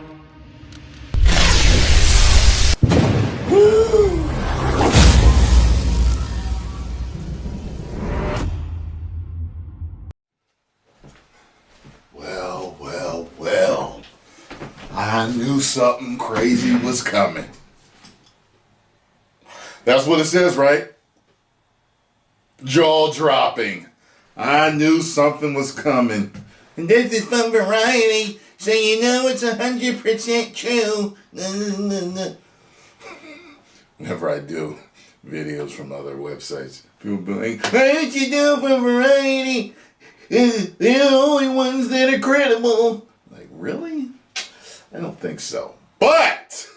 Well. I knew something crazy was coming. That's what it says, right? Jaw dropping. I knew something was coming. And this is from Variety, so you know it's 100% true. Whenever I do videos from other websites, people be like, "Why don't you do it for Variety? They're the only ones that are credible." Like, really? I don't think so. But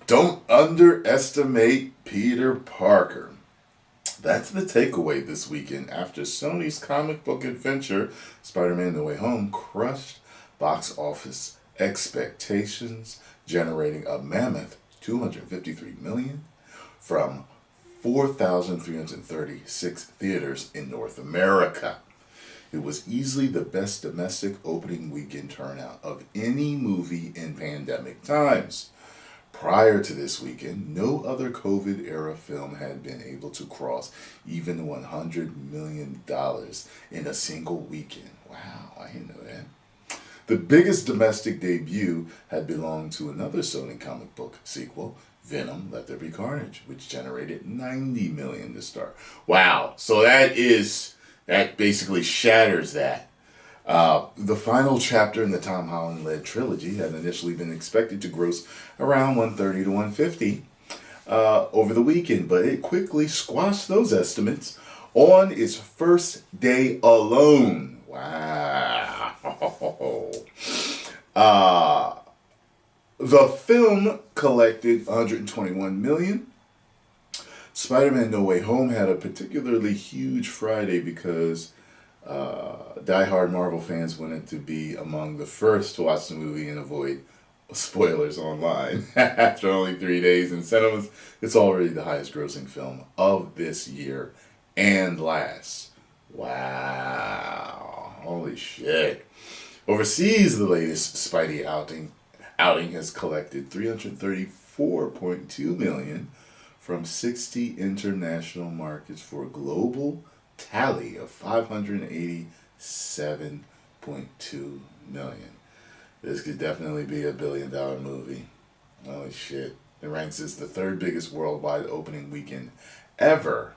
don't underestimate Peter Parker. That's the takeaway this weekend after Sony's comic book adventure, Spider-Man No Way Home, crushed box office expectations, generating a mammoth $253 million from 4,336 theaters in North America. It was easily the best domestic opening weekend turnout of any movie in pandemic times. Prior to this weekend, no other COVID-era film had been able to cross even $100 million in a single weekend. Wow, I didn't know that. The biggest domestic debut had belonged to another Sony comic book sequel, Venom, Let There Be Carnage, which generated $90 million to start. Wow, so that basically shatters that. The final chapter in the Tom Holland-led trilogy had initially been expected to gross around 130 to 150 over the weekend, but it quickly squashed those estimates on its first day alone. Wow. The film collected $121 million. Spider-Man No Way Home had a particularly huge Friday because diehard Marvel fans wanted to be among the first to watch the movie and avoid spoilers online. After only 3 days in cinemas, it's already the highest grossing film of this year and last. Wow. Holy shit. Overseas, the latest Spidey outing has collected $334.2 million from 60 international markets for a global tally of $587.2 million. This could definitely be a $1 billion movie. Holy shit. It ranks as the third biggest worldwide opening weekend ever,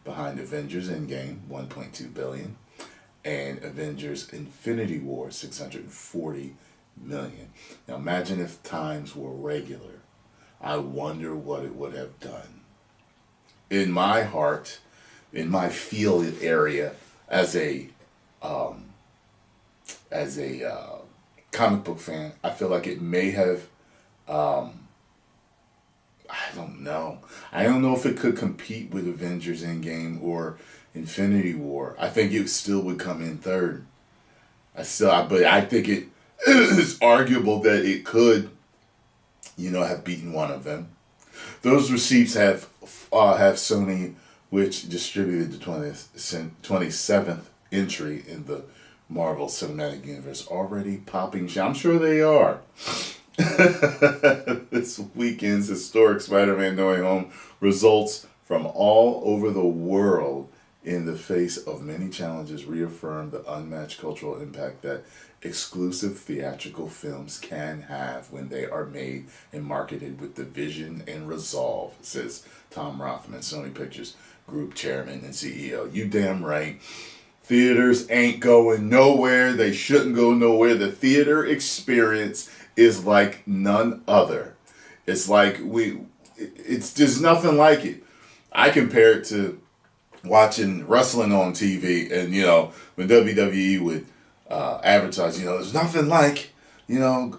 behind Avengers Endgame, $1.2 billion, and Avengers Infinity War, $640 million. Now imagine if times were regular. I wonder what it would have done. In my heart, in my field area, as a comic book fan, I feel like it may have, I don't know. I don't know if it could compete with Avengers Endgame or Infinity War. I think it still would come in third. But I think it is arguable that it could, have beaten one of them. Those receipts have Sony, which distributed the 27th entry in the Marvel Cinematic Universe, already popping. I'm sure they are. This weekend's historic Spider-Man No Way Home results from all over the world in the face of many challenges reaffirm the unmatched cultural impact that exclusive theatrical films can have when they are made and marketed with the vision and resolve, says Tom Rothman, Sony Pictures Group Chairman and CEO. You damn right. Theaters ain't going nowhere. They shouldn't go nowhere. The theater experience is like none other. It's like there's nothing like it. I compare it to watching wrestling on TV, and when WWE would advertise, there's nothing like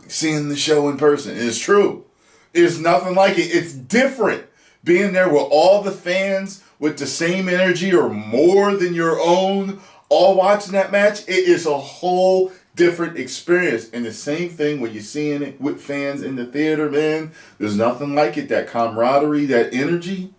seeing the show in person. And it's true. It's nothing like it. It's different being there with all the fans with the same energy or more than your own, all watching that match. It is a whole different experience. And the same thing when you're seeing it with fans in the theater, man. There's nothing like it. That camaraderie, that energy.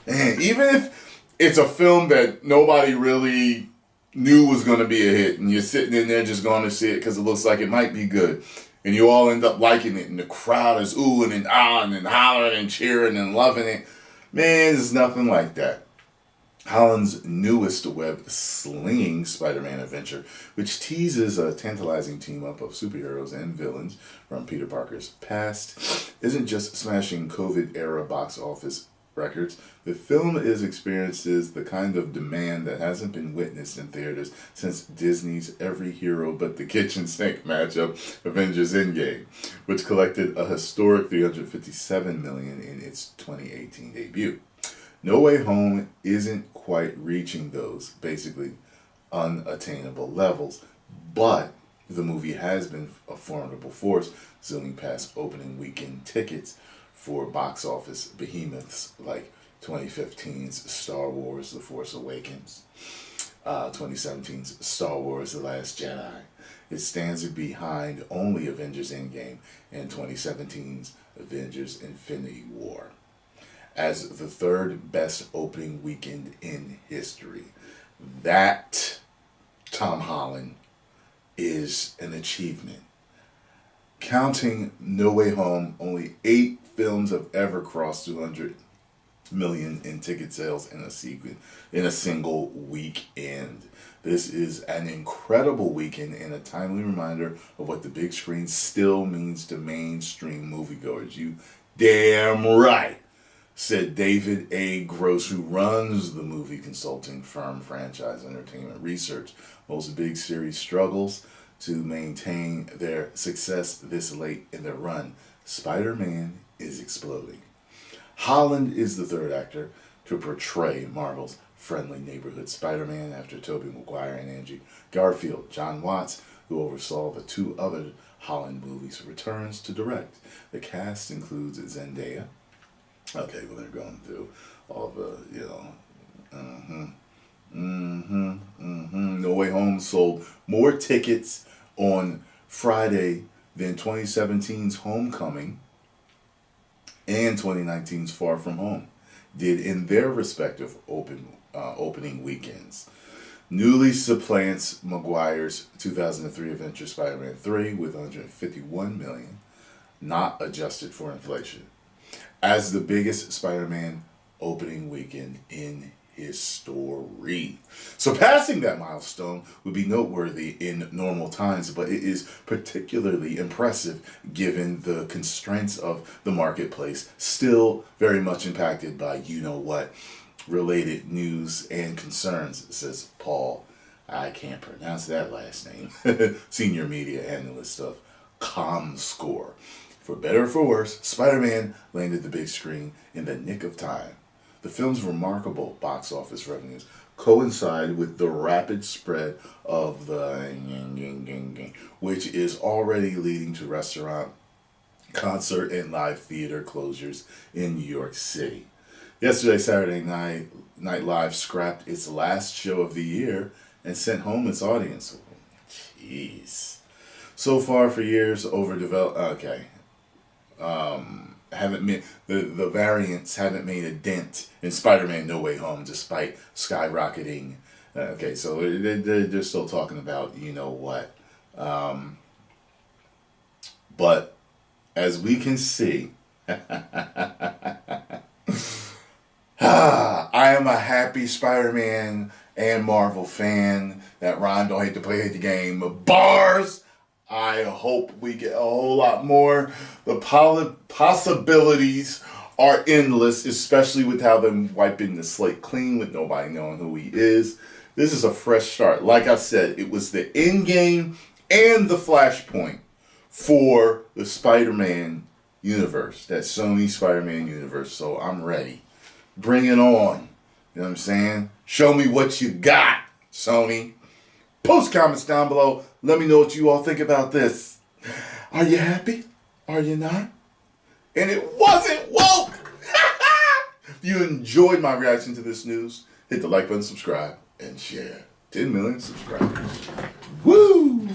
And even if it's a film that nobody really knew was going to be a hit, and you're sitting in there just going to see it because it looks like it might be good, and you all end up liking it, and the crowd is oohing and ahhing and hollering and cheering and loving it. Man, there's nothing like that. Holland's newest web-slinging Spider-Man adventure, which teases a tantalizing team-up of superheroes and villains from Peter Parker's past, isn't just smashing COVID-era box office records. The film experiences the kind of demand that hasn't been witnessed in theaters since Disney's every hero but the kitchen sink matchup, Avengers Endgame, which collected a historic $357 million in its 2018 debut. No Way Home isn't quite reaching those basically unattainable levels, but the movie has been a formidable force, zooming past opening weekend tickets for box office behemoths like 2015's Star Wars The Force Awakens, 2017's Star Wars The Last Jedi. It stands behind only Avengers Endgame and 2017's Avengers Infinity War as the third best opening weekend in history. That, Tom Holland, is an achievement. Counting No Way Home, only 8 films have ever crossed 200 million in ticket sales in a single weekend. This is an incredible weekend and a timely reminder of what the big screen still means to mainstream moviegoers. You damn right, said David A. Gross, who runs the movie consulting firm Franchise Entertainment Research. Most big series struggles to maintain their success this late in their run. Spider-Man is exploding. Holland is the third actor to portray Marvel's friendly neighborhood Spider-Man after Tobey Maguire and Andrew Garfield. John Watts, who oversaw the 2 other Holland movies, returns to direct. The cast includes Zendaya. Okay, well, they're going through all the, No Way Home sold more tickets on Friday than 2017's Homecoming and 2019's Far From Home did in their respective opening weekends. Newly supplants Maguire's 2003 adventure Spider-Man 3 with $151 million, not adjusted for inflation, as the biggest Spider-Man opening weekend in history. Surpassing that milestone would be noteworthy in normal times, but it is particularly impressive given the constraints of the marketplace, still very much impacted by you-know-what related news and concerns, says Paul, I can't pronounce that last name, senior media analyst of ComScore. For better or for worse, Spider-Man landed the big screen in the nick of time. The film's remarkable box office revenues coincide with the rapid spread of the which is already leading to restaurant, concert, and live theater closures in New York City. Yesterday, Saturday Night Live scrapped its last show of the year and sent home its audience. Jeez. So far for years, overdeveloped. Okay. Haven't made the variants haven't made a dent in Spider-Man No Way Home despite skyrocketing. Okay, so they're still talking about you-know-what. But as we can see, I am a happy Spider-Man and Marvel fan. That rhyme don't hate to play the game. Bars! I hope we get a whole lot more. The possibilities are endless, especially with how they're wiping the slate clean with nobody knowing who he is. This is a fresh start. Like I said, it was the end game and the flashpoint for the Spider-Man universe, that Sony Spider-Man universe. So I'm ready. Bring it on. You know what I'm saying? Show me what you got, Sony. Post comments down below. Let me know what you all think about this. Are you happy? Are you not? And it wasn't woke. If you enjoyed my reaction to this news, hit the like button, subscribe, and share. 10 million subscribers. Woo!